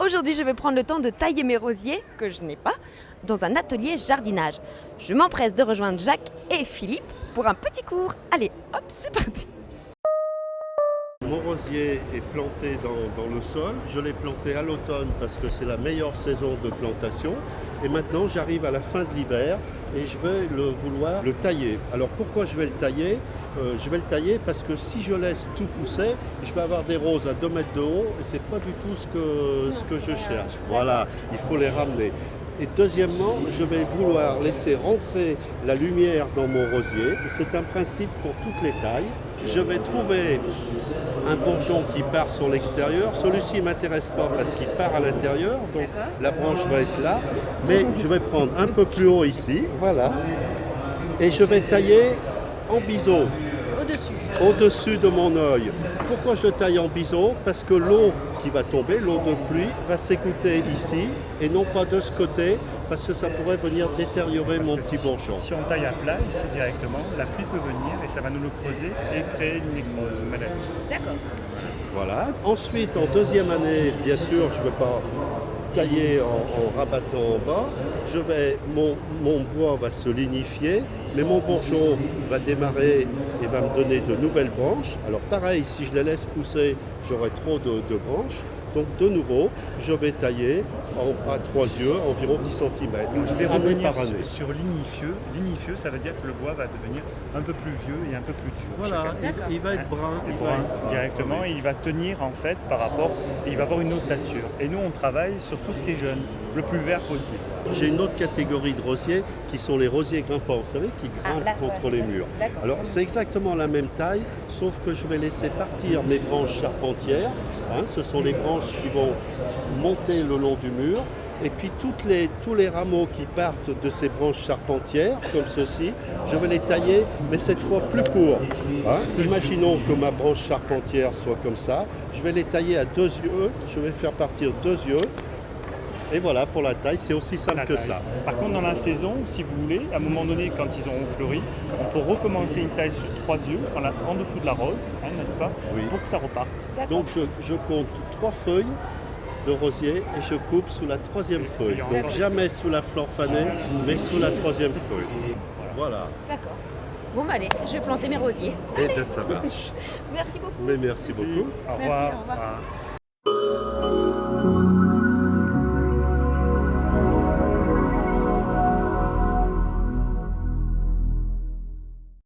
Aujourd'hui, je vais prendre le temps de tailler mes rosiers, que je n'ai pas, dans un atelier jardinage. Je m'empresse de rejoindre Jacques et Philippe pour un petit cours. Allez, hop, c'est parti. Mon rosier est planté dans le sol. Je l'ai planté à l'automne parce que c'est la meilleure saison de plantation. Et maintenant, j'arrive à la fin de l'hiver et je vais vouloir le tailler. Alors pourquoi je vais le tailler ? Je vais le tailler parce que si je laisse tout pousser, je vais avoir des roses à 2 mètres de haut et c'est pas du tout ce que je cherche. Voilà, il faut les ramener. Et deuxièmement, je vais vouloir laisser rentrer la lumière dans mon rosier. C'est un principe pour toutes les tailles. Je vais trouver un bourgeon qui part sur l'extérieur. Celui-ci ne m'intéresse pas parce qu'il part à l'intérieur, donc la branche va être là. Mais je vais prendre un peu plus haut ici, voilà. Et je vais tailler en biseau. Au-dessus de mon œil. Pourquoi je taille en biseau ? Parce que l'eau qui va tomber, l'eau de pluie, va s'écouter ici et non pas de ce côté, parce que ça pourrait venir détériorer mon petit bourgeon. Si on taille à plat, ici directement, la pluie peut venir et ça va nous le creuser et créer une nécrose, une maladie. D'accord. Voilà. Ensuite, en deuxième année, bien sûr, je ne vais pas tailler en rabattant en bas. Mon bois va se lignifier, mais mon bourgeon va démarrer et va me donner de nouvelles branches. Alors pareil, si je les laisse pousser, j'aurai trop de branches. Donc de nouveau, je vais tailler à 3 yeux, environ 10 cm. Donc je vais revenir sur lignifieux. Lignifieux, ça veut dire que le bois va devenir un peu plus vieux et un peu plus dur. Voilà, il va être brun. Directement, et il va tenir en fait par rapport, il va avoir une ossature. Et nous, on travaille sur tout ce qui est jeune, le plus vert possible. J'ai une autre catégorie de rosiers qui sont les rosiers grimpants, vous savez, qui grimpent contre les murs. Alors c'est exactement la même taille, sauf que je vais laisser partir mes branches charpentières. Ce sont les branches qui vont monter le long du mur. Et puis tous les rameaux qui partent de ces branches charpentières, comme ceci, je vais les tailler, mais cette fois plus courts. Imaginons que ma branche charpentière soit comme ça. Je vais les tailler à 2 yeux. Je vais faire partir 2 yeux. Et voilà, pour la taille, c'est aussi simple que ça. Par contre, dans la saison, si vous voulez, à un moment donné, quand ils auront fleuri, on peut recommencer une taille sur 3 yeux, en dessous de la rose, n'est-ce pas, oui, pour que ça reparte. Donc je compte 3 feuilles de rosier et je coupe sous la 3e feuille. Donc jamais sous la fleur fanée, mais sous la 3e feuille. Voilà. D'accord. Bon, bah allez, je vais planter mes rosiers. Et bien ça marche. Merci beaucoup. Mais merci beaucoup. Au revoir. Merci, au revoir.